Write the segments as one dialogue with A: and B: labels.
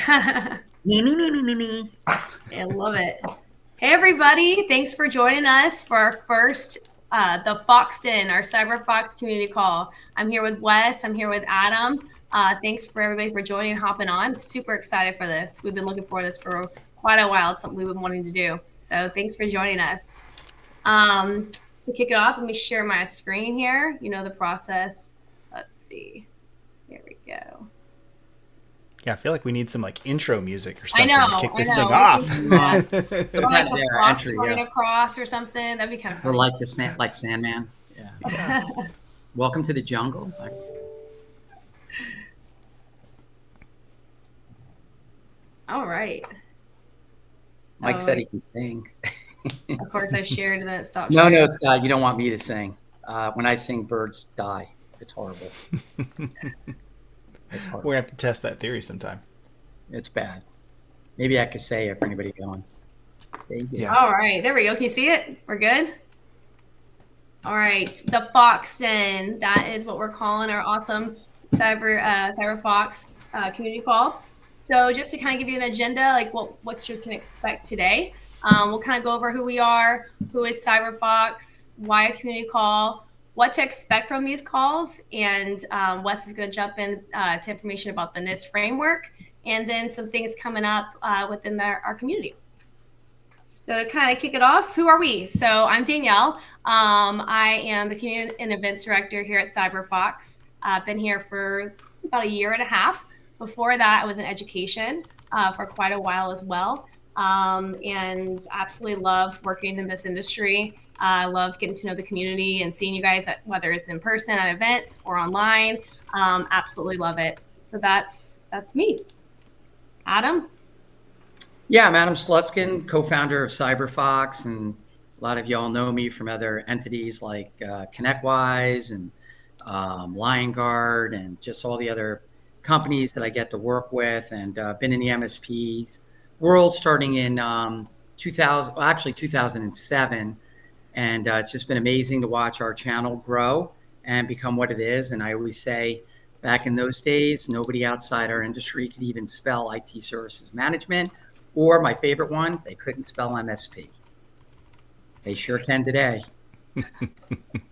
A: I love it. Hey, everybody. Thanks for joining us for our first, the Foxton, our CyberFOX community call. I'm here with Wes. I'm here with Adam. Thanks for everybody for joining and hopping on. Super excited for this. We've been looking for this for quite a while. It's something we've been wanting to do. So thanks for joining us. To kick it off, let me share my screen here. You know the process. Let's see. Here we go.
B: Yeah, I feel like we need some like intro music or
A: I
B: something
A: know,
B: to kick this
A: I
B: thing
A: know.
B: off.
A: Or like the fox
C: entry,
A: running
C: yeah.
A: across or something. That'd be kind of
C: Or
A: funny.
C: like like Sandman. Yeah. Welcome to the jungle.
A: All right.
C: Mike said he can sing.
A: Of course, I shared and then it stopped
C: No,
A: sharing.
C: Scott, you don't want me to sing. When I sing, birds die. It's horrible. It's horrible.
B: We have to test that theory sometime.
C: It's bad. Maybe I could say it for anybody going.
B: Yeah.
A: All right, there we go. Can you see it? We're good. All right, the Foxton. That is what we're calling our awesome CyberFOX community call. So just to kind of give you an agenda, like what you can expect today. We'll kind of go over who we are, who is CyberFOX, why a community call, what to expect from these calls, and Wes is going to jump in to information about the NIST framework, and then some things coming up within our community. So to kind of kick it off, who are we? So I'm Danielle. I am the Community and Events Director here at CyberFOX. I've been here for about a year and a half. Before that, I was in education for quite a while as well. And absolutely love working in this industry. I love getting to know the community and seeing you guys, whether it's in person at events or online. Absolutely love it. So that's me. Adam?
C: Yeah, I'm Adam Slutskin, co-founder of CyberFOX, and a lot of y'all know me from other entities like ConnectWise and LionGuard and just all the other companies that I get to work with, and been in the MSPs world starting in 2007. And it's just been amazing to watch our channel grow and become what it is. And I always say, back in those days, nobody outside our industry could even spell IT services management, or my favorite one, they couldn't spell MSP. They sure can today.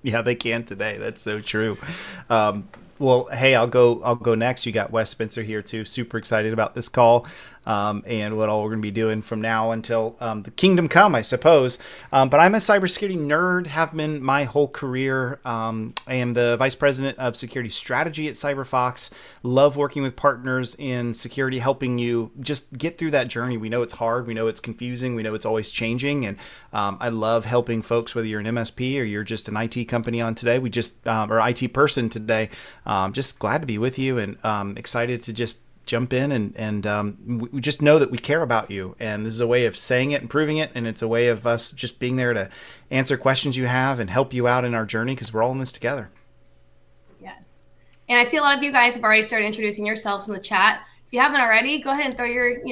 B: Yeah, they can today. That's so true. Well, hey, I'll go next. You got Wes Spencer here too. Super excited about this call. And what all we're going to be doing from now until the kingdom come, I suppose. But I'm a cybersecurity nerd, have been my whole career. I am the Vice President of Security Strategy at CyberFOX. Love working with partners in security, helping you just get through that journey. We know it's hard. We know it's confusing. We know it's always changing. And I love helping folks, whether you're an MSP or you're just an IT company on today. We just, or IT person today. Just glad to be with you and excited to just jump in and we just know that we care about you, and this is a way of saying it and proving it, and it's a way of us just being there to answer questions you have and help you out in our journey, because we're all in this together.
A: Yes. And I see a lot of you guys have already started introducing yourselves in the chat. If you haven't already, go ahead and throw your,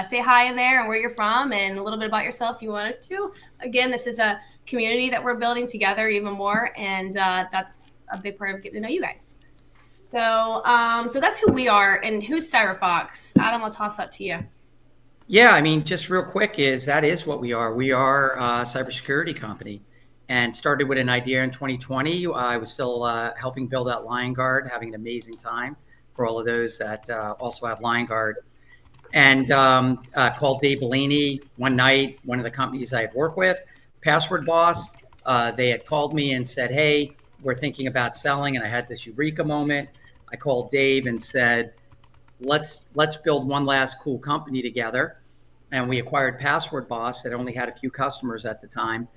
A: say hi in there and where you're from and a little bit about yourself if you wanted to. Again, this is a community that we're building together even more, and that's a big part of getting to know you guys. So that's who we are, and who's CyberFOX? Adam, I'll toss that to you.
C: Yeah, I mean, just real quick, that is what we are. We are a cybersecurity company, and started with an idea in 2020. I was still helping build out LionGuard, having an amazing time for all of those that also have LionGuard. And called Dave Bellini one night, one of the companies I had worked with, Password Boss. They had called me and said, hey, we're thinking about selling, and I had this eureka moment. I called Dave and said, let's build one last cool company together. And we acquired Password Boss that only had a few customers at the time.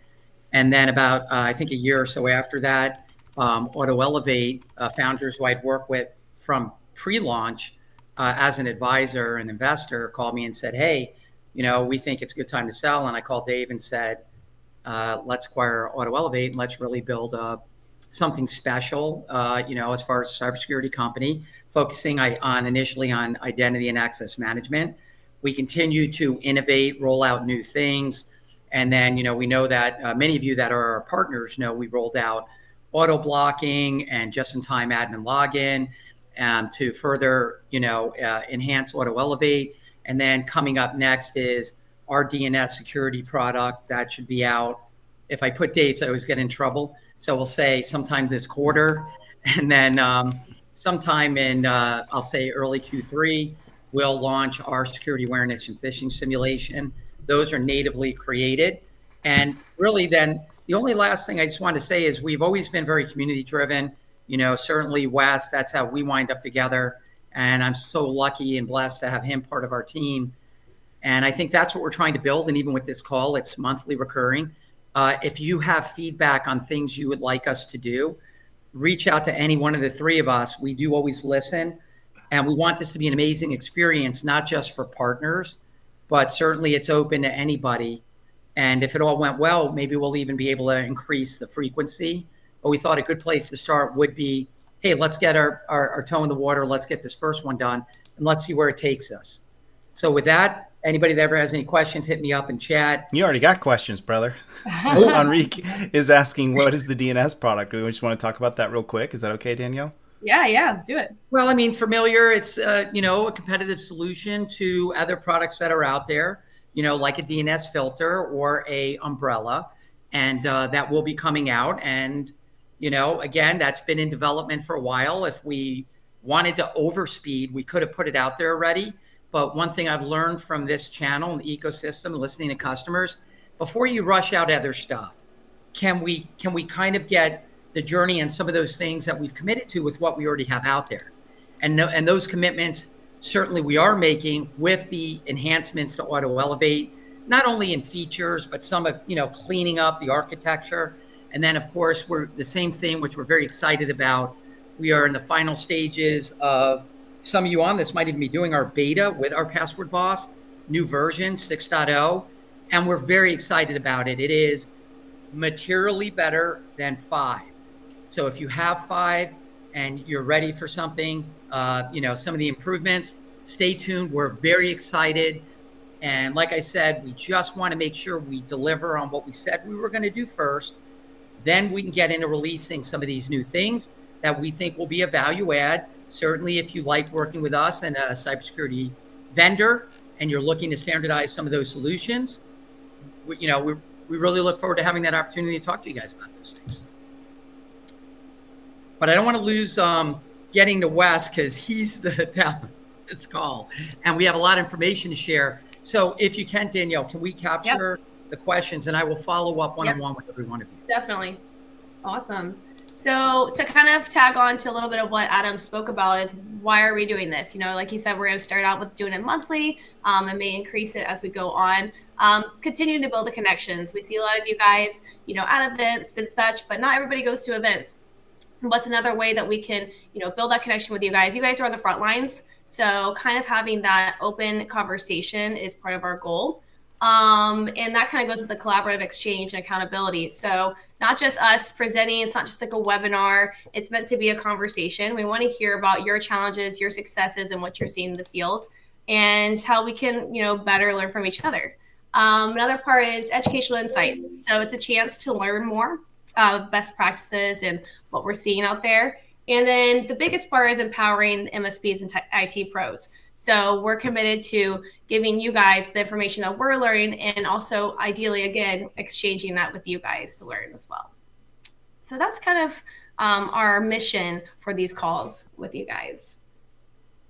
C: And then about, I think a year or so after that, Auto Elevate, founders who I'd worked with from pre-launch as an advisor and investor, called me and said, hey, we think it's a good time to sell. And I called Dave and said, let's acquire Auto Elevate and let's really build something special, as far as cybersecurity company, focusing initially on identity and access management. We continue to innovate, roll out new things. And then, we know that many of you that are our partners know we rolled out auto blocking and just-in-time admin login. to further, enhance Auto Elevate. And then coming up next is our DNS security product that should be out. If I put dates, I always get in trouble. So we'll say sometime this quarter, and then sometime in, I'll say early Q3, we'll launch our security awareness and phishing simulation. Those are natively created. And really then, the only last thing I just want to say is we've always been very community driven. Certainly Wes, that's how we wind up together. And I'm so lucky and blessed to have him part of our team. And I think that's what we're trying to build. And even with this call, it's monthly recurring. If you have feedback on things you would like us to do, reach out to any one of the three of us. We do always listen. And we want this to be an amazing experience, not just for partners, but certainly it's open to anybody. And if it all went well, maybe we'll even be able to increase the frequency. But we thought a good place to start would be, hey, let's get our toe in the water. Let's get this first one done, and let's see where it takes us. So with that, anybody that ever has any questions, hit me up in chat.
B: You already got questions, brother. Enrique is asking, what is the DNS product? We just want to talk about that real quick. Is that okay, Danielle?
A: Yeah, let's do it.
C: Well, I mean, familiar, it's, a competitive solution to other products that are out there, like a DNS filter or a umbrella, and that will be coming out. And, again, that's been in development for a while. If we wanted to overspeed, we could have put it out there already. But one thing I've learned from this channel and the ecosystem, listening to customers, before you rush out other stuff, can we kind of get the journey and some of those things that we've committed to with what we already have out there? And those commitments, certainly we are making with the enhancements to Auto Elevate, not only in features, but some of, cleaning up the architecture. And then, of course, we're the same thing, which we're very excited about. We are in the final stages of, some of you on this might even be doing our beta with our Password Boss, new version 6.0. And we're very excited about it. It is materially better than 5. So if you have 5 and you're ready for something, some of the improvements, stay tuned. We're very excited. And like I said, we just want to make sure we deliver on what we said we were going to do first. Then we can get into releasing some of these new things that we think will be a value add. Certainly, if you like working with us and a cybersecurity vendor, and you're looking to standardize some of those solutions, we really look forward to having that opportunity to talk to you guys about those things. But I don't want to lose getting to Wes, because he's the talent this call, and we have a lot of information to share. So if you can, Danielle, can we capture the questions, and I will follow up one-on-one with every one of you.
A: Definitely. Awesome. So to kind of tag on to a little bit of what Adam spoke about is, why are we doing this? Like you said, we're going to start out with doing it monthly and may increase it as we go on. Continuing to build the connections. We see a lot of you guys, at events and such, but not everybody goes to events. What's another way that we can, build that connection with you guys? You guys are on the front lines. So kind of having that open conversation is part of our goal. And that kind of goes with the collaborative exchange and accountability. So not just us presenting, it's not just like a webinar. It's meant to be a conversation. We want to hear about your challenges, your successes, and what you're seeing in the field, and how we can, better learn from each other. Another part is educational insights. So it's a chance to learn more best practices and what we're seeing out there. And then the biggest part is empowering MSPs and IT pros. So we're committed to giving you guys the information that we're learning, and also ideally, again, exchanging that with you guys to learn as well. So that's kind of our mission for these calls with you guys.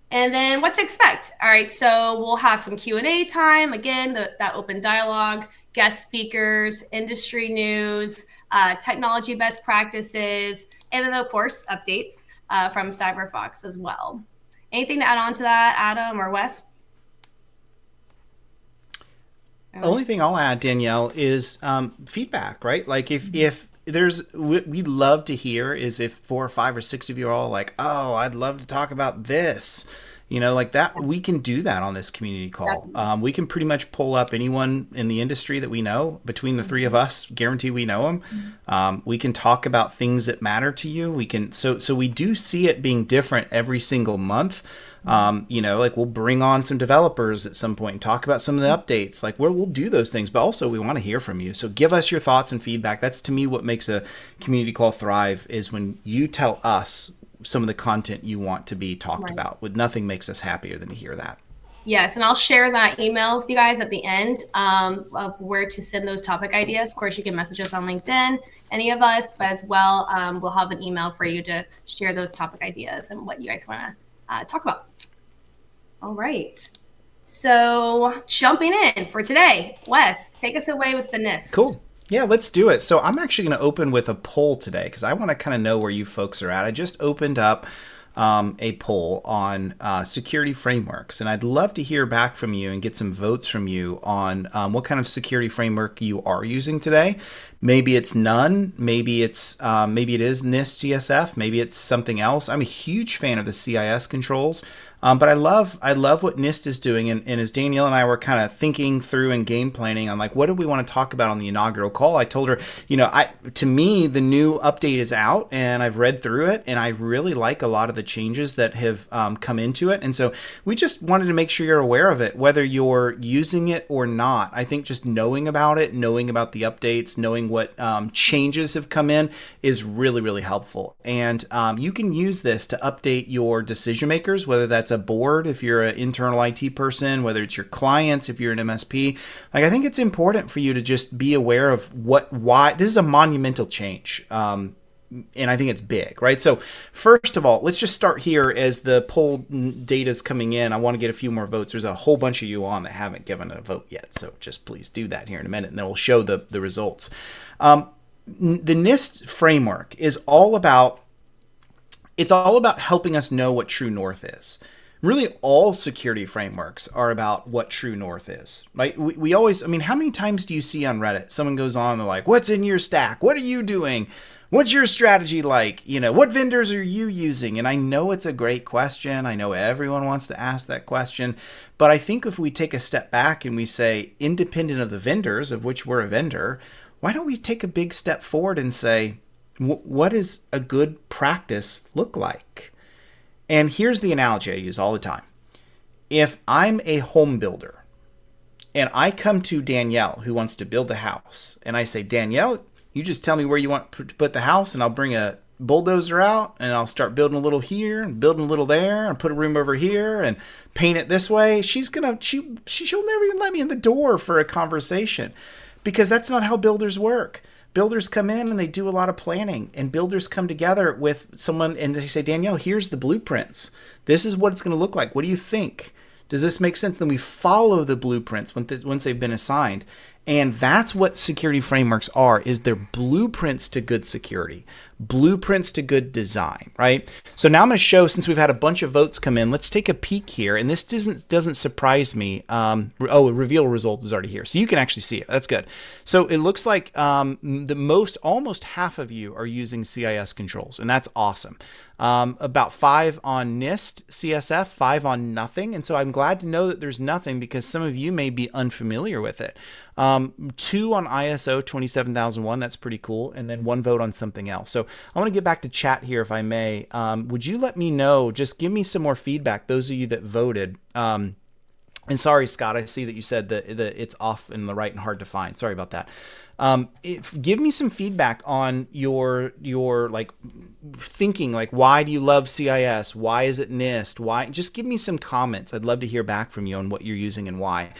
A: And then what to expect. All right, so we'll have some Q&A time. Again, that open dialogue, guest speakers, industry news, technology best practices, and then, of course, updates from CyberFOX as well. Anything to add on to that, Adam or Wes?
B: The only thing I'll add, Danielle, is feedback, right? Like if there's, we'd love to hear is if 4 or 5 or 6 of you are all like, oh, I'd love to talk about this. Like that, we can do that on this community call. We can pretty much pull up anyone in the industry that we know. Between the 3 of us, guarantee we know them. We can talk about things that matter to you. We can, so we do see it being different every single month. Like we'll bring on some developers at some point and talk about some of the updates. Like we'll do those things, but also we want to hear from you. So give us your thoughts and feedback. That's to me what makes a community call thrive, is when you tell us some of the content you want to be talked
A: Right.
B: about. Nothing makes us happier than to hear that.
A: Yes, and I'll share that email with you guys at the end of where to send those topic ideas. Of course, you can message us on LinkedIn, any of us, but as well, we'll have an email for you to share those topic ideas and what you guys want to talk about. All right. So jumping in for today, Wes, take us away with the NIST.
B: Cool. Yeah, let's do it. So I'm actually going to open with a poll today because I want to kind of know where you folks are at. I just opened up a poll on security frameworks, and I'd love to hear back from you and get some votes from you on what kind of security framework you are using today. Maybe it's none. Maybe it is NIST CSF. Maybe it's something else. I'm a huge fan of the CIS controls. But I love what NIST is doing, and as Danielle and I were kind of thinking through and game planning on like what do we want to talk about on the inaugural call, I told her, to me the new update is out and I've read through it and I really like a lot of the changes that have come into it, and so we just wanted to make sure you're aware of it, whether you're using it or not. I think just knowing about it, knowing about the updates, knowing what changes have come in is really, really helpful, and you can use this to update your decision makers, whether that's a board if you're an internal IT person, whether it's your clients if you're an MSP. Like, I think it's important for you to just be aware of why this is a monumental change. And I think it's big, right? So first of all, let's just start here as the poll data is coming in. I want to get a few more votes. There's a whole bunch of you on that haven't given a vote yet. So just please do that here in a minute and then we'll show the results. The NIST framework is all about helping us know what true north is. Really, all security frameworks are about what true north is, right? We always, how many times do you see on Reddit, someone goes on, they're like, what's in your stack? What are you doing? What's your strategy like? What vendors are you using? And I know it's a great question. I know everyone wants to ask that question. But I think if we take a step back and we say, independent of the vendors, of which we're a vendor, why don't we take a big step forward and say, what does a good practice look like? And here's the analogy I use all the time. If I'm a home builder and I come to Danielle who wants to build a house and I say, Danielle, you just tell me where you want to put the house and I'll bring a bulldozer out and I'll start building a little here and building a little there and put a room over here and paint it this way. She'll never even let me in the door for a conversation because that's not how builders work. Builders come in and they do a lot of planning, and builders come together with someone and they say, Danielle, here's the blueprints. This is what it's going to look like. What do you think? Does this make sense? Then we follow the blueprints once they've been assigned. And that's what security frameworks are, is they're blueprints to good security, blueprints to good design, right? So now I'm going to show, since we've had a bunch of votes come in, let's take a peek here. And this doesn't surprise me. Reveal result is already here. So you can actually see it. That's good. So it looks like almost half of you are using CIS controls, and that's awesome. About 5 on NIST CSF, 5 on nothing. And so I'm glad to know that there's nothing because some of you may be unfamiliar with it. 2 on ISO 27001, that's pretty cool, and then 1 vote on something else. So I want to get back to chat here if I may. Would you let me know, just give me some more feedback, those of you that voted. And sorry, Scott, I see that you said that it's off in the right and hard to find. Sorry about that. Give me some feedback on your like thinking, like, why do you love CIS? Why is it NIST? Why? Just give me some comments. I'd love to hear back from you on what you're using and why.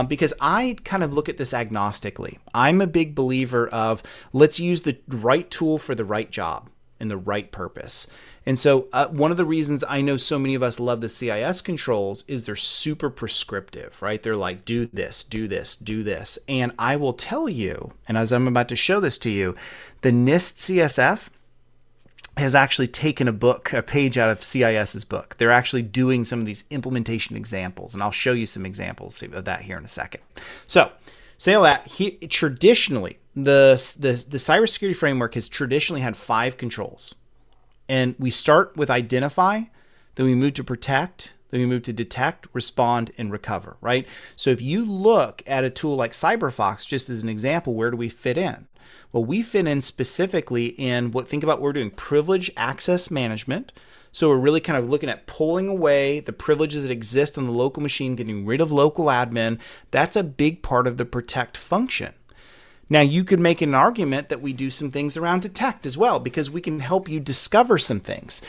B: Because I kind of look at this agnostically. I'm a big believer of let's use the right tool for the right job and the right purpose. And so one of the reasons I know so many of us love the CIS controls is they're super prescriptive, right? They're like, do this, do this, do this. And I will tell you, and as I'm about to show this to you, the NIST CSF has actually taken a page out of CIS's book. They're actually doing some of these implementation examples, and I'll show you some examples of that here in a second. So, say all that, traditionally, the cybersecurity framework has traditionally had 5 controls. And we start with identify, then we move to protect, then we move to detect, respond, and recover, right? So if you look at a tool like CyberFOX, just as an example, where do we fit in? Well, we fit in specifically in think about what we're doing, privilege access management. So we're really kind of looking at pulling away the privileges that exist on the local machine, getting rid of local admin. That's a big part of the protect function. Now, you could make an argument that we do some things around detect as well, because we can help you discover some things.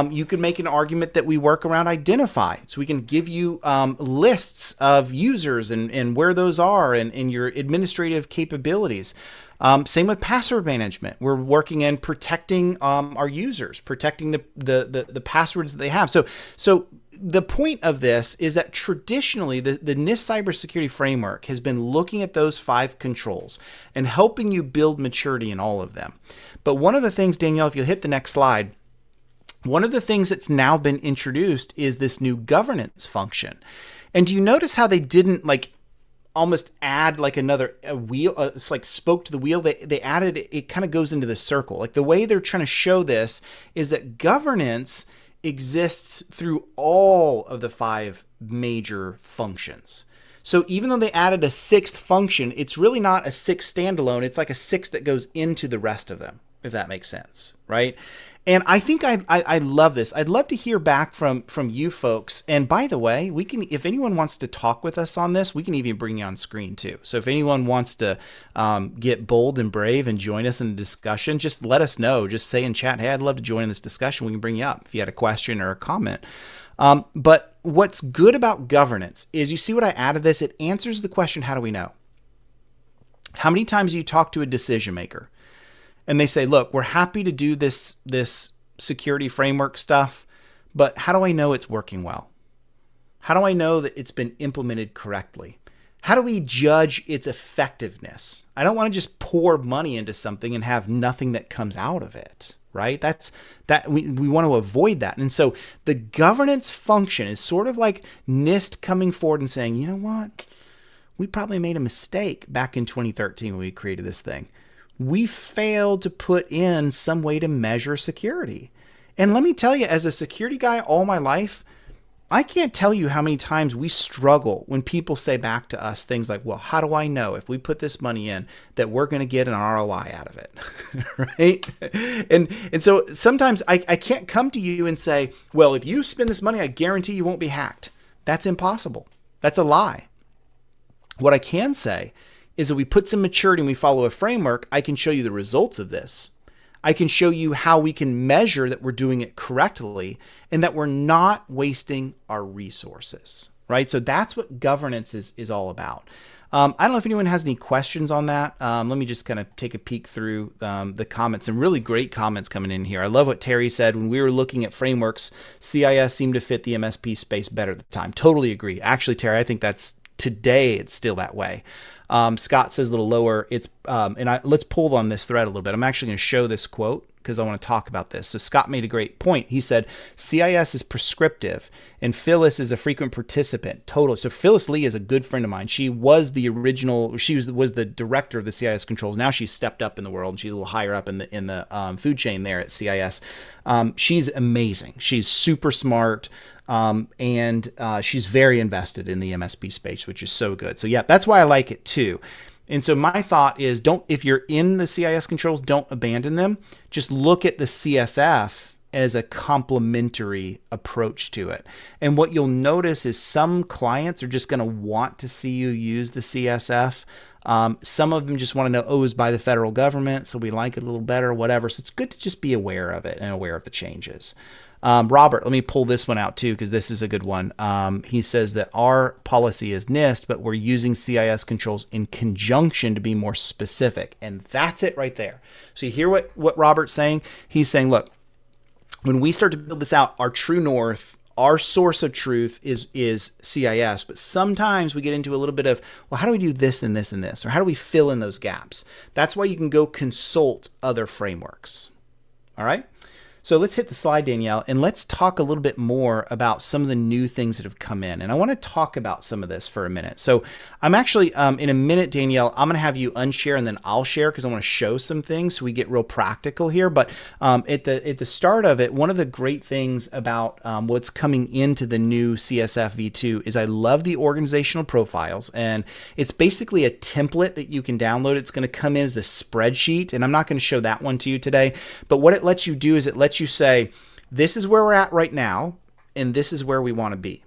B: You could make an argument that we work around identify. So we can give you lists of users and where those are and your administrative capabilities. Same with password management. We're working in protecting our users, protecting the passwords that they have. So the point of this is that traditionally the NIST cybersecurity framework has been looking at those 5 controls and helping you build maturity in all of them. But one of the things, Danielle, if you'll hit the next slide, one of the things that's now been introduced is this new governance function. And do you notice how they didn't almost add another wheel? It's like spoke to the wheel. They added it kind of goes into the circle. Like the way they're trying to show this is that governance exists through all of the 5 major functions. So even though they added a 6th function, it's really not a 6th standalone. It's like a 6th that goes into the rest of them, if that makes sense, right? And I think I love this. I'd love to hear back from you folks. And by the way, we can, if anyone wants to talk with us on this, we can even bring you on screen too. So if anyone wants to get bold and brave and join us in the discussion, just let us know. Just say in chat, hey, I'd love to join in this discussion. We can bring you up if you had a question or a comment. But what's good about governance is, you see what I added this? It answers the question, how do we know? How many times do you talk to a decision maker and they say, look, we're happy to do this security framework stuff, but how do I know it's working well? How do I know that it's been implemented correctly? How do we judge its effectiveness? I don't want to just pour money into something and have nothing that comes out of it, right? We want to avoid that. And so the governance function is sort of like NIST coming forward and saying, you know what? We probably made a mistake back in 2013 when we created this thing. We failed to put in some way to measure security. And let me tell you, as a security guy all my life, I can't tell you how many times we struggle when people say back to us things like, well, how do I know if we put this money in that we're going to get an ROI out of it? Right? And so sometimes I can't come to you and say, well, if you spend this money, I guarantee you won't be hacked. That's impossible. That's a lie. What I can say is that we put some maturity and we follow a framework. I can show you the results of this. I can show you how we can measure that we're doing it correctly and that we're not wasting our resources, right? So that's what governance is all about. I don't know if anyone has any questions on that. Let me just kind of take a peek through the comments. Some really great comments coming in here. I love what Terry said. When we were looking at frameworks, CIS seemed to fit the MSP space better at the time. Totally agree. Actually, Terry, I think that's today it's still that way. Scott says a little lower. It's let's pull on this thread a little bit. I'm actually going to show this quote because I want to talk about this. So Scott made a great point. He said, CIS is prescriptive and Phyllis is a frequent participant. Totally. So Phyllis Lee is a good friend of mine. She was the original, she was the director of the CIS controls. Now she's stepped up in the world and she's a little higher up in the food chain there at CIS. She's amazing. She's super smart. And she's very invested in the MSP space, which is so good. So yeah, that's why I like it too. And so my thought is if you're in the CIS controls, don't abandon them. Just look at the CSF as a complementary approach to it. And what you'll notice is some clients are just going to want to see you use the CSF. Some of them just want to know, it's by the federal government, so we like it a little better, whatever. So it's good to just be aware of it and aware of the changes. Robert, let me pull this one out too, because this is a good one. He says that our policy is NIST, but we're using CIS controls in conjunction to be more specific. And that's it right there. So you hear what Robert's saying? He's saying, look, when we start to build this out, our true north, our source of truth is CIS, but sometimes we get into a little bit of, well, how do we do this and this and this? Or how do we fill in those gaps? That's why you can go consult other frameworks. All right. So let's hit the slide, Danielle, and let's talk a little bit more about some of the new things that have come in. And I want to talk about some of this for a minute. So I'm actually, in a minute, Danielle, I'm going to have you unshare and then I'll share because I want to show some things so we get real practical here. But at the start of it, one of the great things about what's coming into the new CSF v2 is I love the organizational profiles. And it's basically a template that you can download. It's going to come in as a spreadsheet. And I'm not going to show that one to you today. But what it lets you do is it lets you say, this is where we're at right now, and this is where we want to be.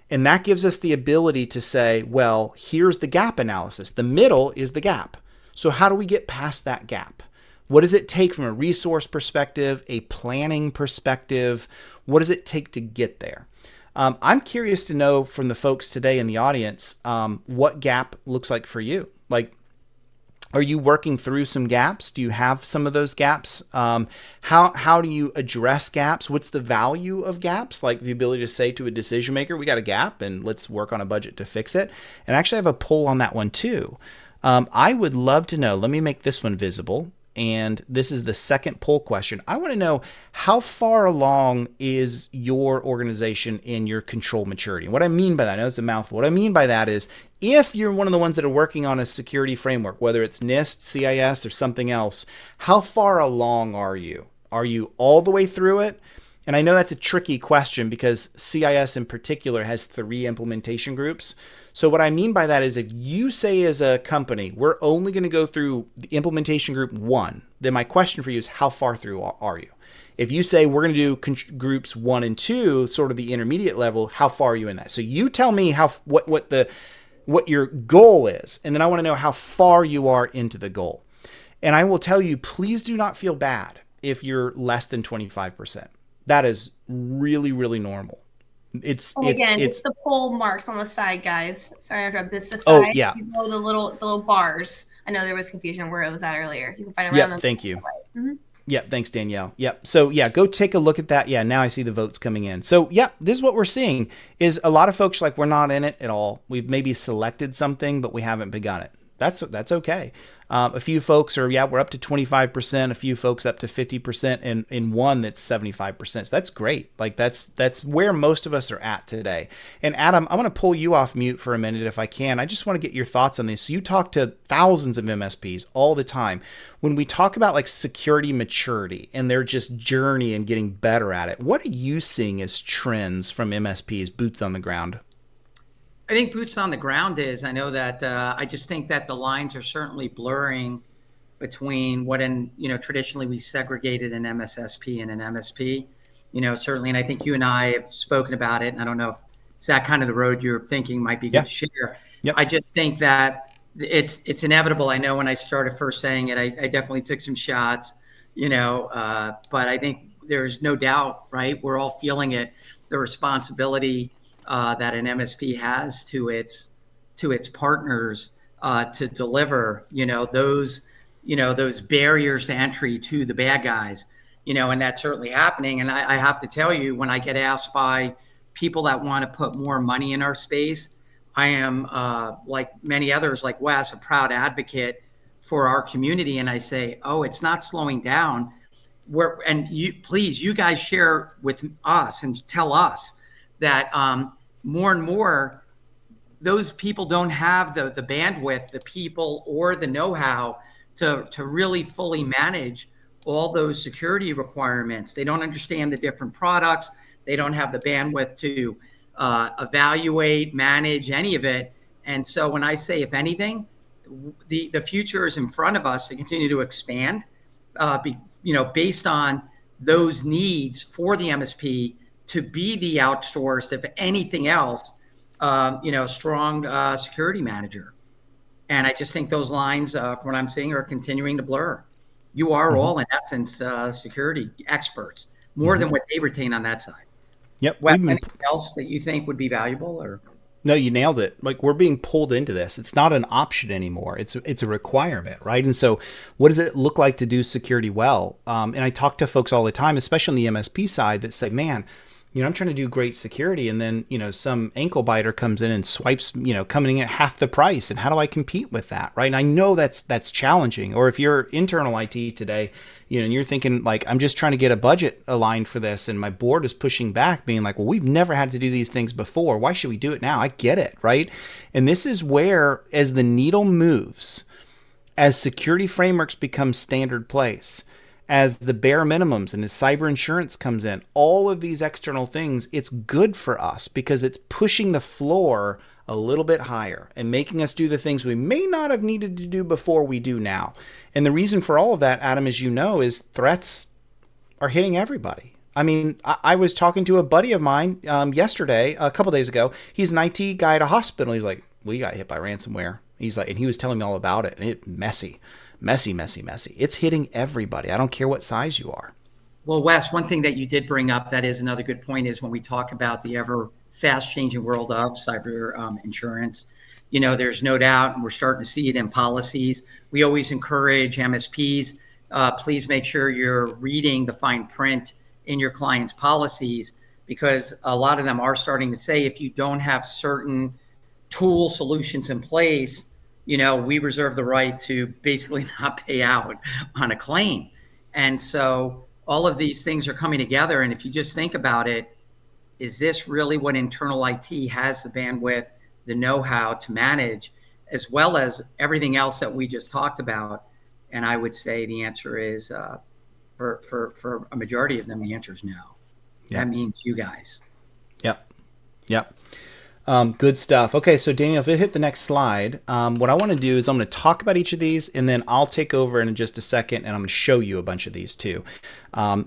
B: And that gives us the ability to say, well, here's the gap analysis. The middle is the gap. So how do we get past that gap? What does it take from a resource perspective, a planning perspective? What does it take to get there? I'm curious to know from the folks today in the audience, what gap looks like for you. Like, are you working through some gaps? Do you have some of those gaps? How do you address gaps? What's the value of gaps? Like the ability to say to a decision maker, we got a gap and let's work on a budget to fix it. And actually I have a poll on that one too. I would love to know, let me make this one visible. And this is the second poll question. I want to know, how far along is your organization in your control maturity? And what I mean by that, I know it's a mouthful. What I mean by that is, if you're one of the ones that are working on a security framework, whether it's NIST, CIS, or something else, how far along are you? Are you all the way through it? And I know that's a tricky question because CIS in particular has 3 implementation groups. So what I mean by that is, if you say as a company, we're only going to go through the implementation group 1, then my question for you is, how far through are you? If you say we're going to do groups 1 and 2, sort of the intermediate level, how far are you in that? So you tell me what your goal is, and then I want to know how far you are into the goal. And I will tell you, please do not feel bad if you're less than 25%. That is really, really normal. It's
A: the poll marks on the side, guys. Sorry to interrupt. It's the side.
B: Oh, yeah.
A: You know, the little bars. I know there was confusion where it was at earlier. You can find it around.
B: Yep, thank you.
A: Mm-hmm.
B: Yeah, thanks, Danielle. Yep. So yeah, go take a look at that. Yeah, now I see the votes coming in. So yeah, this is what we're seeing, is a lot of folks like, we're not in it at all. We've maybe selected something, but we haven't begun it. That's okay. A few folks are, we're up to 25%, a few folks up to 50%, and in one that's 75%. So that's great. Like that's where most of us are at today. And Adam, I want to pull you off mute for a minute if I can. I just want to get your thoughts on this. So you talk to thousands of MSPs all the time. When we talk about like security maturity and their just journey and getting better at it, what are you seeing as trends from MSPs, boots on the ground?
C: I think boots on the ground is, I know that I just think that the lines are certainly blurring between what traditionally we segregated an MSSP and an MSP, certainly. And I think you and I have spoken about it. And I don't know if it's that kind of the road you're thinking might be good to share.
B: Yep.
C: I just think that it's inevitable. I know when I started first saying it, I definitely took some shots, but I think there's no doubt, right? We're all feeling it, the responsibility that an MSP has to its partners to deliver, those barriers to entry to the bad guys, and that's certainly happening. And I have to tell you, when I get asked by people that want to put more money in our space, I am, like many others, like Wes, a proud advocate for our community. And I say, oh, it's not slowing down. You guys share with us and tell us that more and more, those people don't have the bandwidth, the people, or the know-how to really fully manage all those security requirements. They don't understand the different products. They don't have the bandwidth to evaluate, manage any of it. And so when I say, if anything, the future is in front of us to continue to expand, based on those needs for the MSP to be the outsourced, if anything else, strong security manager. And I just think those lines, from what I'm seeing, are continuing to blur. You are all, in essence, security experts, more than what they retain on that side.
B: Yep.
C: Anything else that you think would be valuable? Or
B: No, you nailed it. Like, we're being pulled into this. It's not an option anymore. It's a requirement, right? And so what does it look like to do security well? And I talk to folks all the time, especially on the MSP side, that say, man, I'm trying to do great security, and then, some ankle biter comes in and swipes, coming in at half the price. And how do I compete with that? Right. And I know that's challenging. Or if you're internal IT today, and you're thinking like, I'm just trying to get a budget aligned for this, and my board is pushing back, being like, well, we've never had to do these things before. Why should we do it now? I get it. Right. And this is where, as the needle moves, as security frameworks become standard place, as the bare minimums and as cyber insurance comes in, all of these external things, it's good for us because it's pushing the floor a little bit higher and making us do the things we may not have needed to do before we do now. And the reason for all of that, Adam, as you know, is threats are hitting everybody. I mean, I was talking to a buddy of mine yesterday, a couple days ago. He's an IT guy at a hospital. He's like, we got hit by ransomware. He's like, and he was telling me all about it. And it messy. It's hitting everybody. I don't care what size you are.
C: Well, Wes, one thing that you did bring up that is another good point is when we talk about the ever fast changing world of cyber insurance, there's no doubt, and we're starting to see it in policies. We always encourage MSPs, please make sure you're reading the fine print in your client's policies, because a lot of them are starting to say if you don't have certain tool solutions in place, we reserve the right to basically not pay out on a claim. And so all of these things are coming together. And if you just think about it, is this really what internal IT has the bandwidth, the know-how to manage, as well as everything else that we just talked about? And I would say the answer is, for a majority of them, the answer is no.
B: Yep.
C: That means you guys.
B: Yep. Good stuff. Okay, so Daniel, if we hit the next slide, what I want to do is I'm going to talk about each of these, and then I'll take over in just a second, and I'm going to show you a bunch of these too.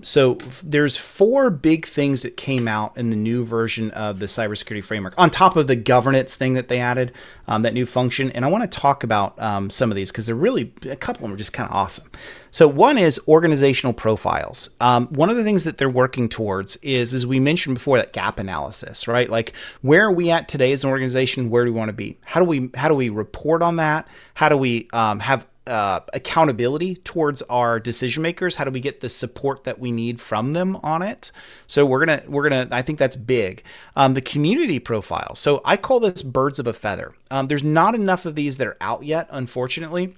B: So there's 4 big things that came out in the new version of the cybersecurity framework, on top of the governance thing that they added, that new function. And I want to talk about some of these because they're really, a couple of them are just kind of awesome. So one is organizational profiles. One of the things that they're working towards is, as we mentioned before, that gap analysis, right? Like, where are we at today as an organization? Where do we want to be? How do we report on that? How do we have accountability towards our decision makers? How do we get the support that we need from them on it? So we're gonna I think that's big. The community profile. So I call this birds of a feather. There's not enough of these that are out yet, unfortunately.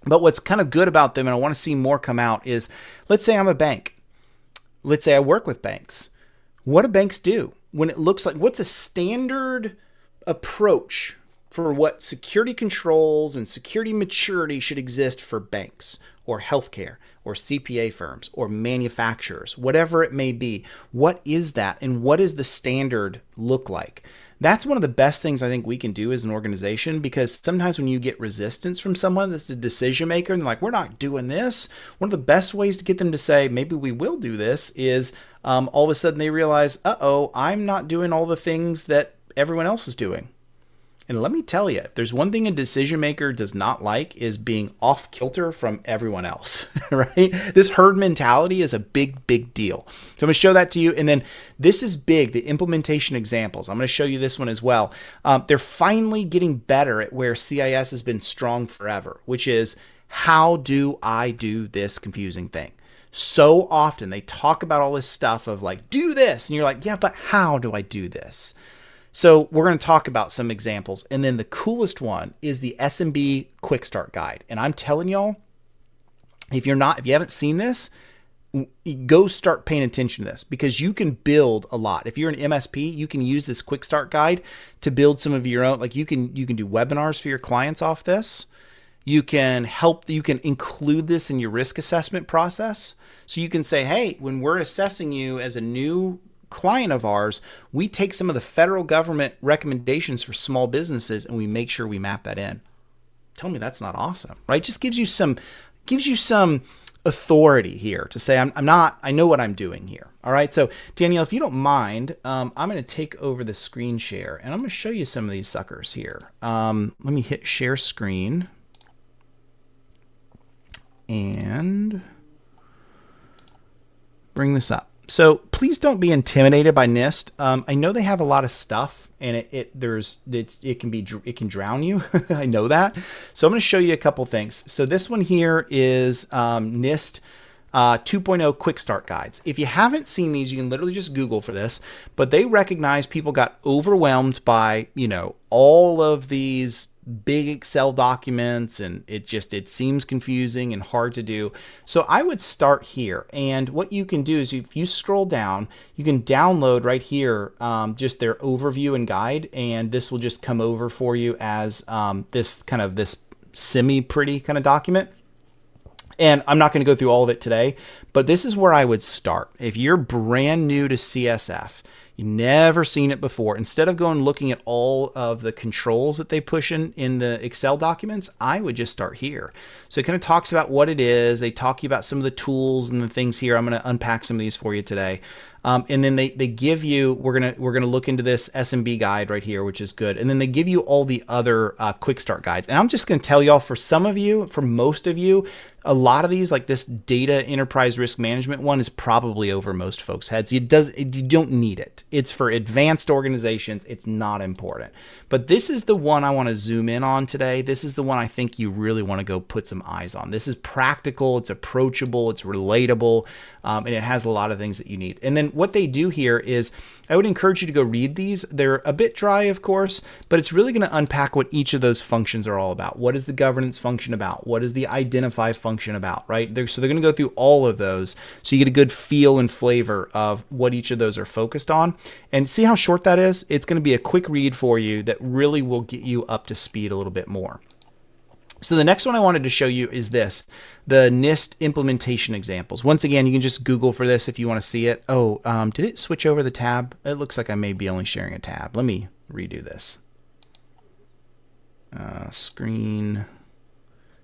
B: But what's kind of good about them, and I want to see more come out, is, let's say I'm a bank. Let's say I work with banks. What do banks do when it looks like, what's a standard approach for what security controls and security maturity should exist for banks or healthcare or CPA firms or manufacturers, whatever it may be? What is that? And what does the standard look like? That's one of the best things I think we can do as an organization, because sometimes when you get resistance from someone that's a decision maker and they're like, we're not doing this, one of the best ways to get them to say, maybe we will do this, is all of a sudden they realize, I'm not doing all the things that everyone else is doing. And let me tell you, if there's one thing a decision maker does not like, is being off kilter from everyone else, right? This herd mentality is a big, big deal. So I'm going to show that to you. And then this is big, the implementation examples. I'm going to show you this one as well. They're finally getting better at where CIS has been strong forever, which is, how do I do this confusing thing? So often they talk about all this stuff of like, do this. And you're like, yeah, but how do I do this? So we're going to talk about some examples. And then the coolest one is the SMB Quick Start Guide. And I'm telling y'all, if you haven't seen this, go start paying attention to this, because you can build a lot. If you're an MSP, you can use this Quick Start Guide to build some of your own. Like, you can do webinars for your clients off this. You can include this in your risk assessment process. So you can say, hey, when we're assessing you as a new client of ours, we take some of the federal government recommendations for small businesses and we make sure we map that in. Tell me that's not awesome, right? Just gives you some authority here to say, I know what I'm doing here. All right. So Danielle, if you don't mind, I'm going to take over the screen share and I'm going to show you some of these suckers here. Let me hit share screen and bring this up. So please don't be intimidated by NIST. I know they have a lot of stuff, and it can drown you. I know that. So I'm going to show you a couple things. So this one here is NIST 2.0 Quick Start Guides. If you haven't seen these, you can literally just Google for this. But they recognize people got overwhelmed by all of these big Excel documents, and it seems confusing and hard to do. So I would start here, and what you can do is, if you scroll down, you can download right here just their overview and guide, and this will just come over for you as this semi-pretty kind of document. And I'm not going to go through all of it today, but this is where I would start. If you're brand new to CSF, You've never seen it before. Instead of going looking at all of the controls that they push in the Excel documents, I would just start here. So it kind of talks about what it is. They talk you about some of the tools and the things here. I'm going to unpack some of these for you today. And then they give you, we're gonna look into this SMB guide right here, which is good. And then they give you all the other quick start guides. And I'm just gonna tell y'all, for some of you, for most of you, a lot of these, like this data enterprise risk management one, is probably over most folks' heads. You don't need it. It's for advanced organizations. It's not important. But this is the one I want to zoom in on today. This is the one I think you really want to go put some eyes on. This is practical. It's approachable. It's relatable. And it has a lot of things that you need. And then what they do here is, I would encourage you to go read these. They're a bit dry, of course, but it's really going to unpack what each of those functions are all about. What is the governance function about? What is the identify function about, right? So they're going to go through all of those so you get a good feel and flavor of what each of those are focused on. And see how short that is? It's going to be a quick read for you that really will get you up to speed a little bit more. So the next one I wanted to show you is this, the NIST implementation examples. Once again, you can just Google for this if you want to see it. Oh, did it switch over the tab? It looks like I may be only sharing a tab. Let me redo this. Screen.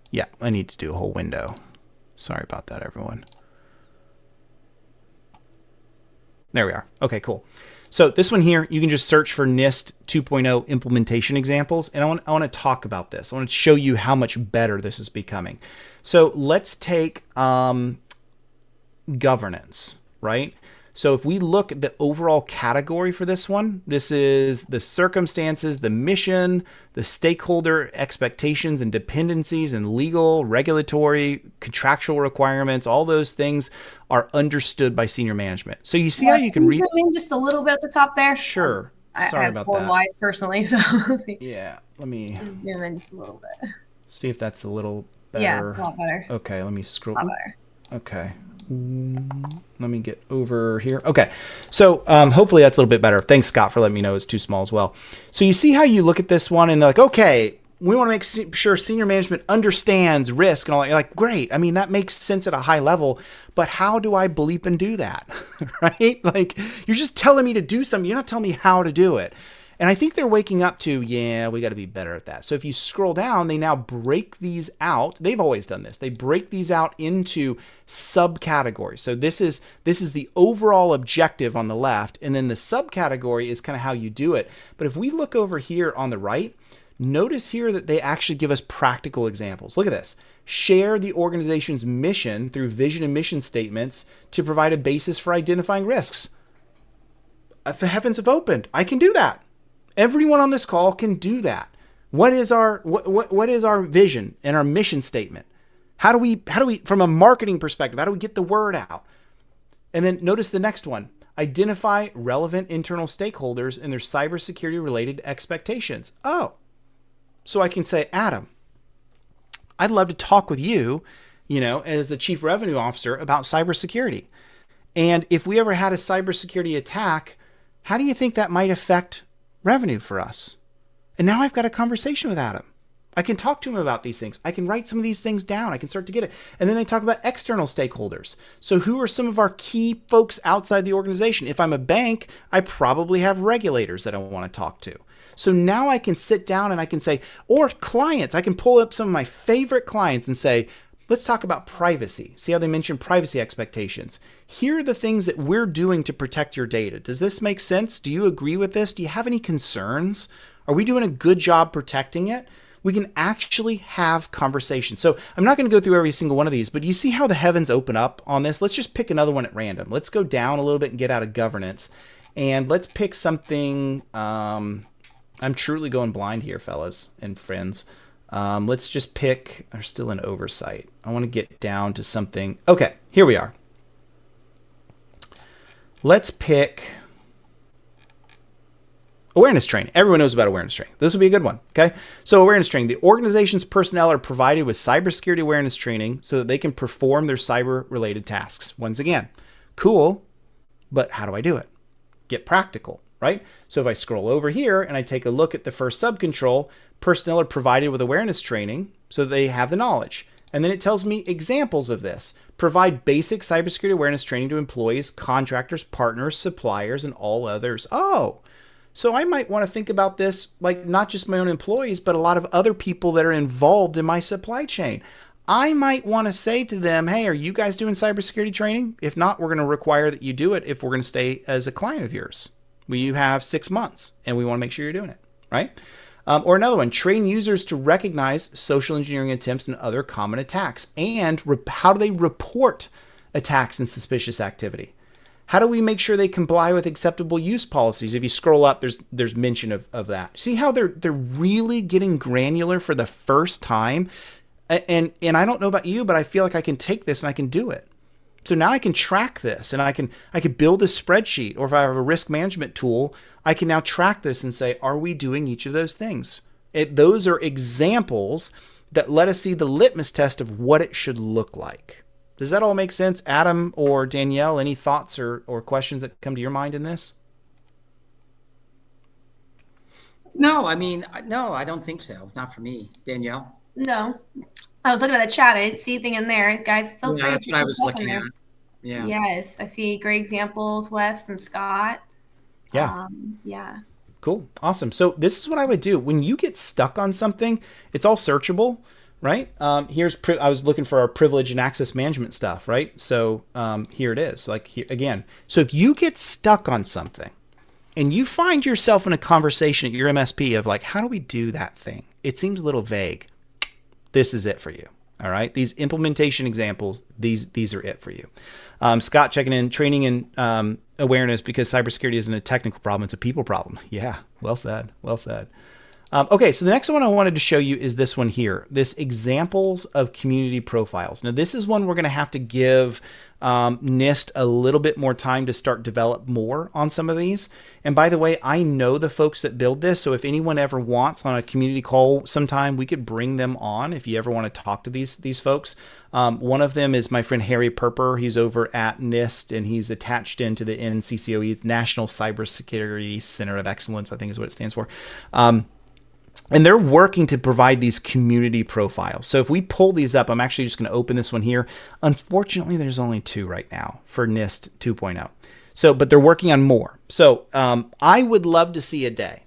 B: Yeah, I need to do a whole window. Sorry about that, everyone. There we are. Okay, cool. So this one here, you can just search for NIST 2.0 implementation examples. And I want to talk about this. I want to show you how much better this is becoming. So let's take governance, right? So if we look at the overall category for this one, this is the circumstances, the mission, the stakeholder expectations and dependencies, and legal, regulatory, contractual requirements. All those things are understood by senior management. So you see how you can read.
A: Zoom in just a little bit at the top there.
B: Sure. Sorry about that.
A: Eyes personally, so let's see.
B: Yeah, let me
A: just zoom in just a little bit.
B: See if that's a little better.
A: Yeah, it's a lot better.
B: Okay, let me scroll.
A: A lot better.
B: Okay. Let me get over here. Okay. So hopefully that's a little bit better. Thanks, Scott, for letting me know it's too small as well. So you see how you look at this one and they're like, okay, we want to make sure senior management understands risk and all that. You're like, great. I mean, that makes sense at a high level, but how do I bleep and do that? Right? Like, you're just telling me to do something. You're not telling me how to do it. And I think they're waking up to, yeah, we got to be better at that. So if you scroll down, they now break these out. They've always done this. They break these out into subcategories. So this is the overall objective on the left, and then the subcategory is kind of how you do it. But if we look over here on the right, notice here that they actually give us practical examples. Look at this. Share the organization's mission through vision and mission statements to provide a basis for identifying risks. The heavens have opened. I can do that. Everyone on this call can do that. What is our vision and our mission statement? How do we, from a marketing perspective, how do we get the word out? And then notice the next one. Identify relevant internal stakeholders and their cybersecurity related expectations. Oh, so I can say, Adam, I'd love to talk with you, as the chief revenue officer about cybersecurity. And if we ever had a cybersecurity attack, how do you think that might affect revenue for us? And now I've got a conversation with Adam. I can talk to him about these things. I can write some of these things down. I can start to get it. And then they talk about external stakeholders. So who are some of our key folks outside the organization? If I'm a bank, I probably have regulators that I want to talk to. So now I can sit down and I can say, or clients, I can pull up some of my favorite clients and say, let's talk about privacy. See how they mention privacy expectations. Here are the things that we're doing to protect your data. Does this make sense? Do you agree with this? Do you have any concerns? Are we doing a good job protecting it? We can actually have conversations. So I'm not going to go through every single one of these, but you see how the heavens open up on this? Let's just pick another one at random. Let's go down a little bit and get out of governance. And let's pick something. I'm truly going blind here, fellas and friends. Let's just pick, there's still an oversight. I want to get down to something. Okay, here we are. Let's pick awareness training. Everyone knows about awareness training. This will be a good one, okay? So awareness training. The organization's personnel are provided with cybersecurity awareness training so that they can perform their cyber-related tasks. Once again, cool, but how do I do it? Get practical, right? So if I scroll over here and I take a look at the first subcontrol, personnel are provided with awareness training so that they have the knowledge. And then it tells me examples of this. Provide basic cybersecurity awareness training to employees, contractors, partners, suppliers, and all others. Oh, so I might want to think about this like not just my own employees, but a lot of other people that are involved in my supply chain. I might want to say to them, hey, are you guys doing cybersecurity training? If not, we're going to require that you do it if we're going to stay as a client of yours. Well, you have 6 months and we want to make sure you're doing it, right? Or another one, train users to recognize social engineering attempts and other common attacks. And how do they report attacks and suspicious activity? How do we make sure they comply with acceptable use policies? If you scroll up, there's mention of that. See how they're really getting granular for the first time? And I don't know about you, but I feel like I can take this and I can do it. So now I can track this and I can build a spreadsheet, or if I have a risk management tool, I can now track this and say, are we doing each of those things? Those are examples that let us see the litmus test of what it should look like. Does that all make sense? Adam or Danielle, any thoughts or questions that come to your mind in this?
C: No, I mean, no, I don't think so. Not for me. Danielle?
A: No. I was looking at the chat. I didn't see anything in there. Guys, feel free to
C: that's
A: put
C: what I
A: some
C: was
A: stuff in
C: looking
A: there.
C: at. Yeah.
A: Yes, I see great examples, Wes, from Scott.
B: Yeah.
A: Yeah.
B: Cool. Awesome. So this is what I would do. When you get stuck on something, it's all searchable, right? I was looking for our privilege and access management stuff, right? So here it is. Like here, again. So if you get stuck on something and you find yourself in a conversation at your MSP of like, how do we do that thing? It seems a little vague. This is it for you. All right. These implementation examples, these are it for you. Scott checking in, training and awareness, because cybersecurity isn't a technical problem. It's a people problem. Yeah. Well said. Well said. Okay. So the next one I wanted to show you is this one here, this examples of community profiles. Now, this is one we're going to have to give NIST a little bit more time to start develop more on some of these. And by the way, I know the folks that build this. So if anyone ever wants on a community call sometime, we could bring them on if you ever want to talk to these folks. One of them is my friend Harry Perper. He's over at NIST and he's attached into the NCCOE. It's National Cybersecurity Center of Excellence, I think is what it stands for. And they're working to provide these community profiles. So if we pull these up, I'm actually just going to open this one here. Unfortunately, there's only 2 right now for NIST 2.0. So, but they're working on more. So I would love to see a day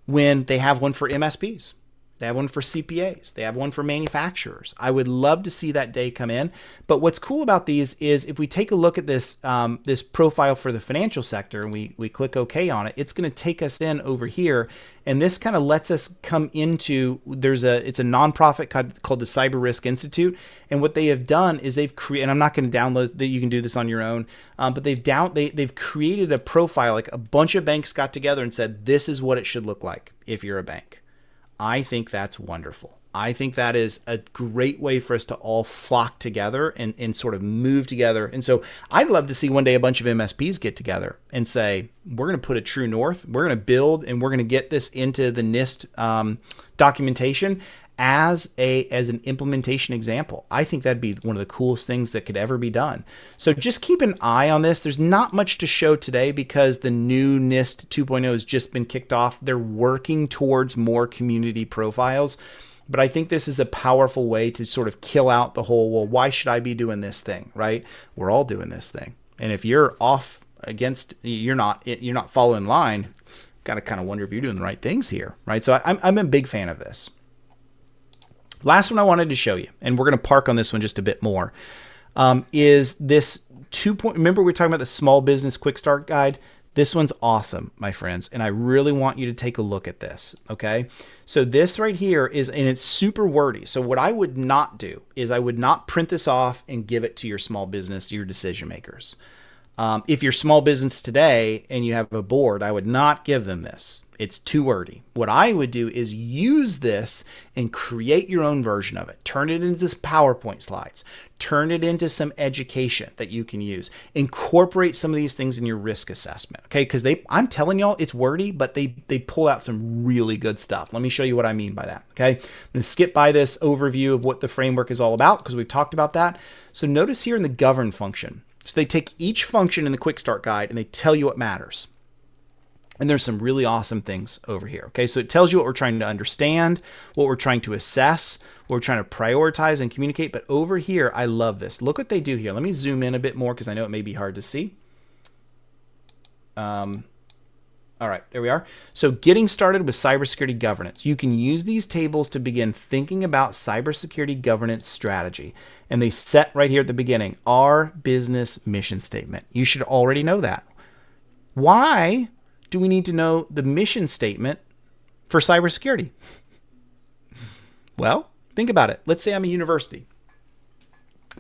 B: when they have one for MSPs. They have one for CPAs. They have one for manufacturers. I would love to see that day come in. But what's cool about these is if we take a look at this this profile for the financial sector and we click OK on it, it's going to take us in over here. And this kind of lets us come into, it's a nonprofit called the Cyber Risk Institute. And what they have done is they've created, and I'm not going to download that, you can do this on your own, but they've created a profile, like a bunch of banks got together and said, this is what it should look like if you're a bank. I think that's wonderful. I think that is a great way for us to all flock together and sort of move together. And so I'd love to see one day a bunch of MSPs get together and say, we're going to put a true north, we're going to build, and we're going to get this into the NIST documentation as an implementation example. I think that'd be one of the coolest things that could ever be done. So just keep an eye on this. There's not much to show today because the new NIST 2.0 has just been kicked off. They're working towards more community profiles. But I think this is a powerful way to sort of kill out the whole, well, why should I be doing this thing, right? We're all doing this thing. And if you're off against, you're not following line, got to kind of wonder if you're doing the right things here, right? So I'm a big fan of this. Last one I wanted to show you, and we're going to park on this one just a bit more, is this remember we were talking about the small business quick start guide? This one's awesome, my friends, and I really want you to take a look at this, okay? So this right here is, and it's super wordy. So what I would not do is I would not print this off and give it to your small business, your decision makers. If you're small business today and you have a board, I would not give them this. It's too wordy. What I would do is use this and create your own version of it. Turn it into PowerPoint slides. Turn it into some education that you can use. Incorporate some of these things in your risk assessment, okay? Because I'm telling y'all, it's wordy, but they pull out some really good stuff. Let me show you what I mean by that, okay? I'm going to skip by this overview of what the framework is all about because we've talked about that. So notice here in the govern function. So they take each function in the quick start guide and they tell you what matters. And there's some really awesome things over here. Okay, so it tells you what we're trying to understand, what we're trying to assess, what we're trying to prioritize and communicate. But over here, I love this. Look what they do here. Let me zoom in a bit more because I know it may be hard to see. All right, there we are. So getting started with cybersecurity governance. You can use these tables to begin thinking about cybersecurity governance strategy. And they set right here at the beginning, our business mission statement. You should already know that. Why do we need to know the mission statement for cybersecurity? Well, think about it. Let's say I'm a university.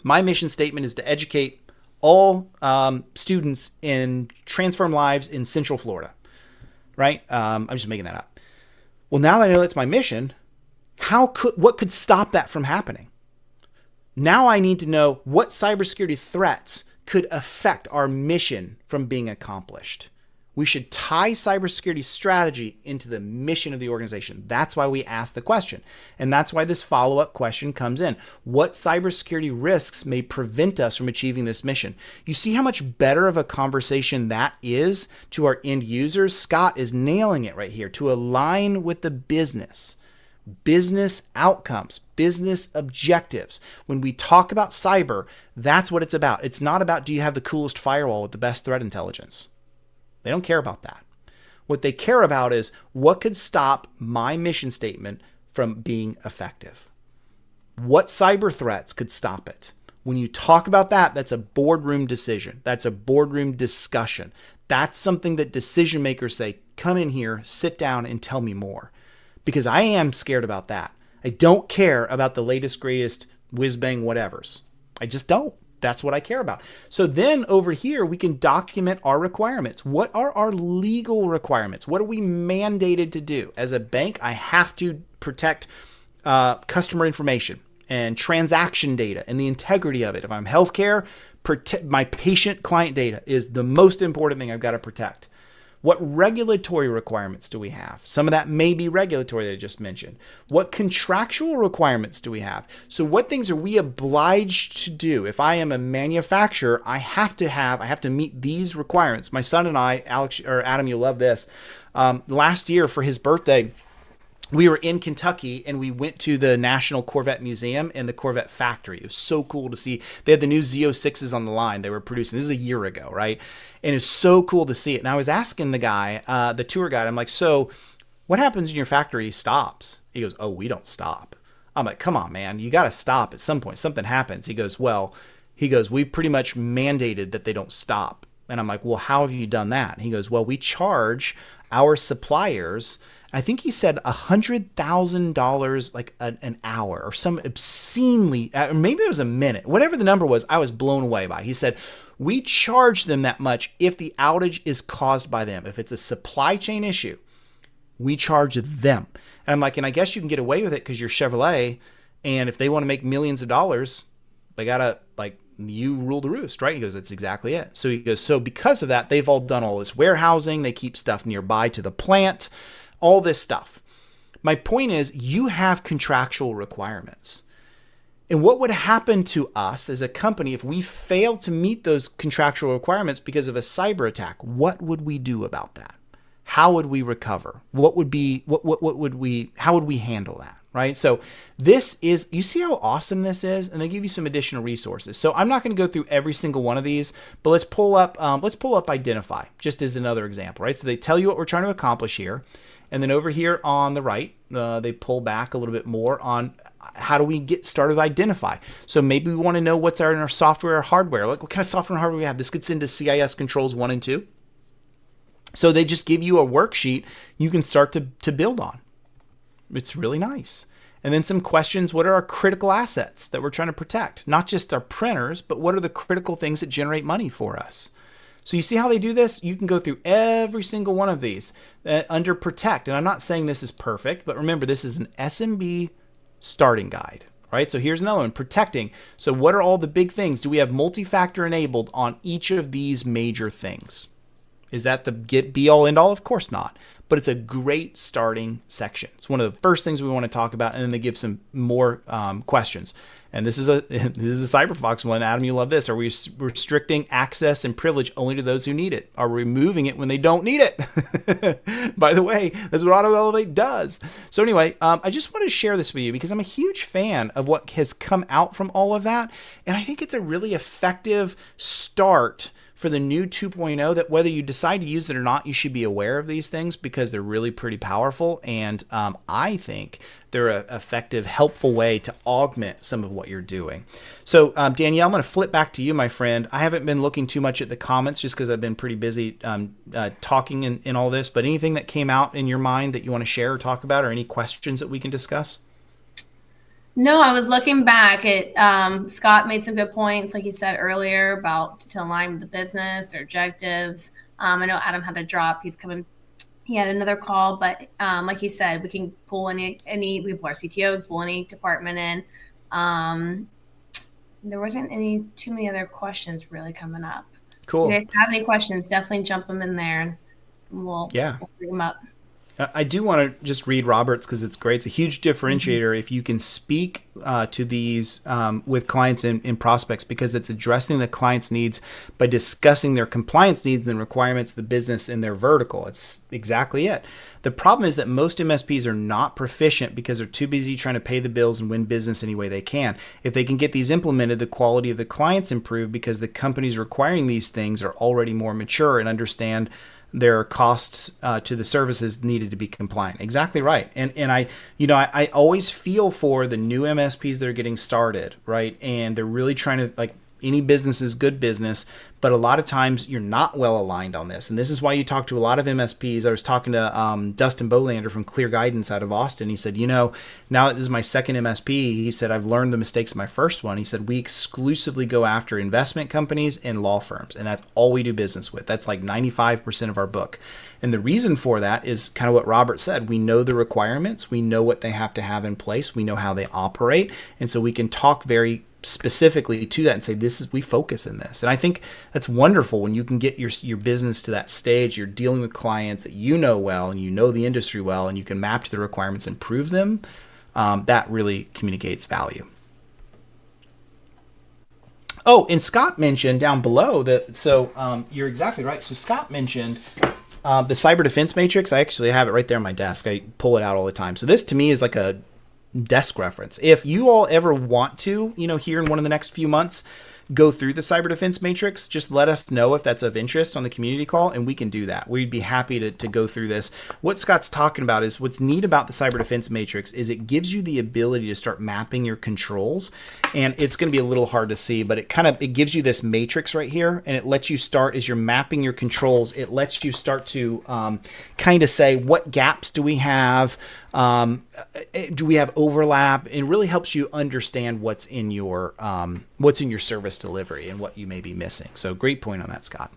B: My mission statement is to educate all students and transform lives in Central Florida. Right? I'm just making that up. Well, now that I know that's my mission, what could stop that from happening? Now I need to know what cybersecurity threats could affect our mission from being accomplished. We should tie cybersecurity strategy into the mission of the organization. That's why we ask the question. And that's why this follow-up question comes in. What cybersecurity risks may prevent us from achieving this mission? You see how much better of a conversation that is to our end users? Scott is nailing it right here. To align with the business outcomes, business objectives. When we talk about cyber, that's what it's about. It's not about, do you have the coolest firewall with the best threat intelligence? They don't care about that. What they care about is what could stop my mission statement from being effective. What cyber threats could stop it? When you talk about that, that's a boardroom decision. That's a boardroom discussion. That's something that decision makers say, come in here, sit down and tell me more. Because I am scared about that. I don't care about the latest, greatest whiz-bang whatevers. I just don't. That's what I care about. So then over here, we can document our requirements. What are our legal requirements? What are we mandated to do? As a bank, I have to protect customer information and transaction data and the integrity of it. If I'm healthcare, my patient client data is the most important thing I've got to protect. What regulatory requirements do we have? Some of that may be regulatory that I just mentioned. What contractual requirements do we have? So what things are we obliged to do? If I am a manufacturer, I have to meet these requirements. My son and I, Adam, you'll love this. Last year for his birthday, we were in Kentucky and we went to the National Corvette Museum and the Corvette factory. It was so cool to see. They had the new Z06s on the line they were producing. This is a year ago, right? And it's so cool to see it. And I was asking the guy, the tour guide, I'm like, so what happens when your factory stops? He goes, oh, we don't stop. I'm like, come on, man, you got to stop at some point. Something happens. He goes, we've pretty much mandated that they don't stop. And I'm like, well, how have you done that? And he goes, well, we charge our suppliers, I think he said $100,000 like an hour or some obscenely, maybe it was a minute, whatever the number was, I was blown away by. He said, we charge them that much if the outage is caused by them. If it's a supply chain issue, we charge them. And I'm like, and I guess you can get away with it because you're Chevrolet. And if they want to make millions of dollars, they got to you rule the roost, right? He goes, that's exactly it. So he goes, so because of that, they've all done all this warehousing. They keep stuff nearby to the plant. All this stuff. My point is, you have contractual requirements. And what would happen to us as a company if we failed to meet those contractual requirements because of a cyber attack? What would we do about that? How would we recover? How would we handle that? Right? So this is, you see how awesome this is? And they give you some additional resources. So I'm not going to go through every single one of these, but let's pull up Identify just as another example, right? So they tell you what we're trying to accomplish here. And then over here on the right, they pull back a little bit more on how do we get started with Identify. So maybe we want to know what's in our software or hardware. Like what kind of software and hardware we have. This gets into CIS controls 1 and 2. So they just give you a worksheet you can start to build on. It's really nice. And then some questions. What are our critical assets that we're trying to protect? Not just our printers, but what are the critical things that generate money for us? So you see how they do this? You can go through every single one of these under Protect. And I'm not saying this is perfect, but remember, this is an SMB starting guide, right? So here's another one, Protecting. So what are all the big things? Do we have multi-factor enabled on each of these major things? Is that the be all end all? Of course not. but it's a great starting section. It's one of the first things we want to talk about, and then they give some more questions. And this is a CyberFOX one. Adam, you love this. Are we restricting access and privilege only to those who need it? Are we removing it when they don't need it? By the way, that's what Auto Elevate does. So anyway, I just want to share this with you because I'm a huge fan of what has come out from all of that. And I think it's a really effective start for the new 2.0 that whether you decide to use it or not, you should be aware of these things because they're really pretty powerful. And I think they're an effective, helpful way to augment some of what you're doing. So Danielle, I'm going to flip back to you, my friend. I haven't been looking too much at the comments just because I've been pretty busy talking in all this, but anything that came out in your mind that you want to share or talk about, or any questions that we can discuss?
A: No, I was looking back at Scott made some good points, like you said earlier, about to align with the business, their objectives. I know Adam had to drop. He had another call, but like he said, we can pull we pull our CTO, pull any department in. There wasn't too many other questions really coming up.
B: Cool.
A: If you guys have any questions, definitely jump them in there and we'll bring them up.
B: I do want to just read Robert's because it's great. It's a huge differentiator if you can speak to these with clients and prospects because it's addressing the client's needs by discussing their compliance needs and requirements of the business in their vertical. It's exactly it. The problem is that most MSPs are not proficient because they're too busy trying to pay the bills and win business any way they can. If they can get these implemented, the quality of the clients improve because the companies requiring these things are already more mature and understand their costs to the services needed to be compliant. Exactly right. And I always feel for the new MSPs that are getting started, right? And they're really trying to, like, any business is good business, but a lot of times you're not well aligned on this. And this is why you talk to a lot of MSPs. I was talking to Dustin Bolander from Clear Guidance out of Austin. He said, now that this is my second MSP, he said, I've learned the mistakes of my first one. He said, we exclusively go after investment companies and law firms, and that's all we do business with. That's like 95% of our book. And the reason for that is kind of what Robert said. We know the requirements. We know what they have to have in place. We know how they operate. And so we can talk very specifically to that and say, we focus in this. And I think that's wonderful when you can get your business to that stage. You're dealing with clients that you know well and you know the industry well, and you can map to the requirements and prove them. That really communicates value. Oh, and Scott mentioned down below that, so you're exactly right. So Scott mentioned the cyber defense matrix. I actually have it right there on my desk. I pull it out all the time. So this to me is like a desk reference. If you all ever want to, here in one of the next few months, go through the cyber defense matrix, just let us know if that's of interest on the community call, and we can do that. We'd be happy to go through this. What Scott's talking about is what's neat about the cyber defense matrix is it gives you the ability to start mapping your controls, and it's going to be a little hard to see, but it gives you this matrix right here, and it lets you start as you're mapping your controls. It lets you start to kind of say, what gaps do we have? Do we have overlap? It really helps you understand what's in your service delivery and what you may be missing. So great point on that, Scott.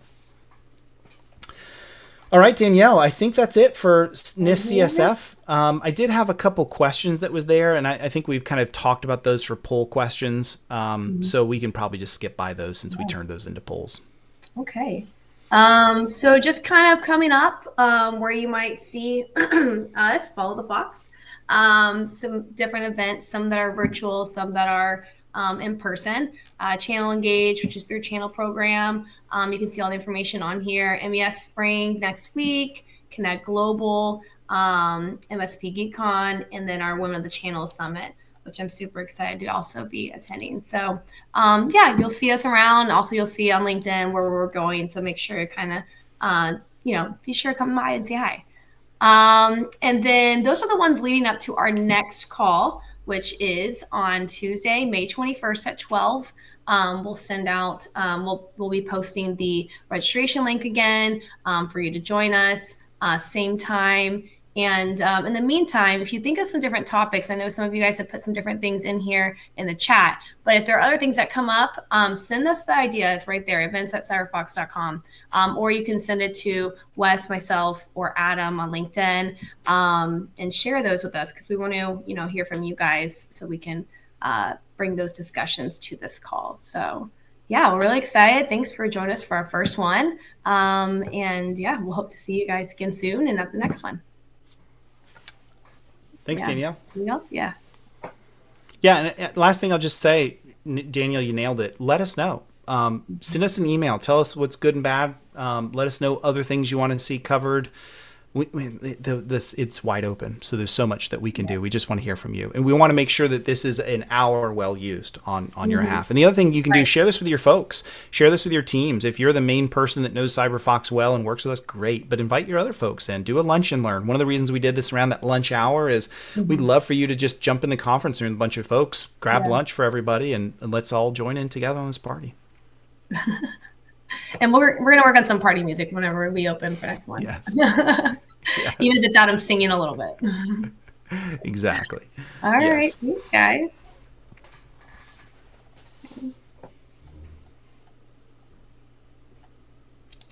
B: All right, Danielle, I think that's it for NIST CSF. I did have a couple questions that was there, and I think we've kind of talked about those for poll questions. So we can probably just skip by those since we turned those into polls.
A: Okay. So just kind of coming up where you might see us, Follow the Fox, some different events, some that are virtual, some that are in person. Channel Engage, which is through channel program. You can see all the information on here. MES Spring next week, Connect Global, MSP GeekCon, and then our Women of the Channel Summit, which I'm super excited to also be attending. So you'll see us around. Also, you'll see on LinkedIn where we're going. So make sure to kind of, be sure to come by and say hi. And then those are the ones leading up to our next call, which is on Tuesday, May 21st at 12. We'll send out, we'll be posting the registration link again for you to join us, same time. And in the meantime, if you think of some different topics, I know some of you guys have put some different things in here in the chat, but if there are other things that come up, send us the ideas right there, events@cyberfox.com. Or you can send it to Wes, myself, or Adam on LinkedIn and share those with us because we want to, hear from you guys so we can bring those discussions to this call. So yeah, we're really excited. Thanks for joining us for our first one. And yeah, we'll hope to see you guys again soon and at the next one.
B: Thanks,
A: Yeah.
B: Danielle.
A: Anything else? Yeah.
B: Yeah, and last thing I'll just say, Danielle, you nailed it. Let us know. Send us an email. Tell us what's good and bad. Let us know other things you want to see covered. It's wide open, so there's so much that we can do. We just want to hear from you, and we want to make sure that this is an hour well used on your behalf. And the other thing you can do, share this with your folks, share this with your teams. If you're the main person that knows CyberFOX well and works with us, great. But invite your other folks in. Do a lunch and learn. One of the reasons we did this around that lunch hour is we'd love for you to just jump in the conference room, a bunch of folks, grab lunch for everybody, and let's all join in together on this party.
A: And we're going to work on some party music whenever we open for next one.
B: Yes.
A: Yes. Even if it's Adam singing a little bit.
B: Exactly.
A: All right. Thanks, guys.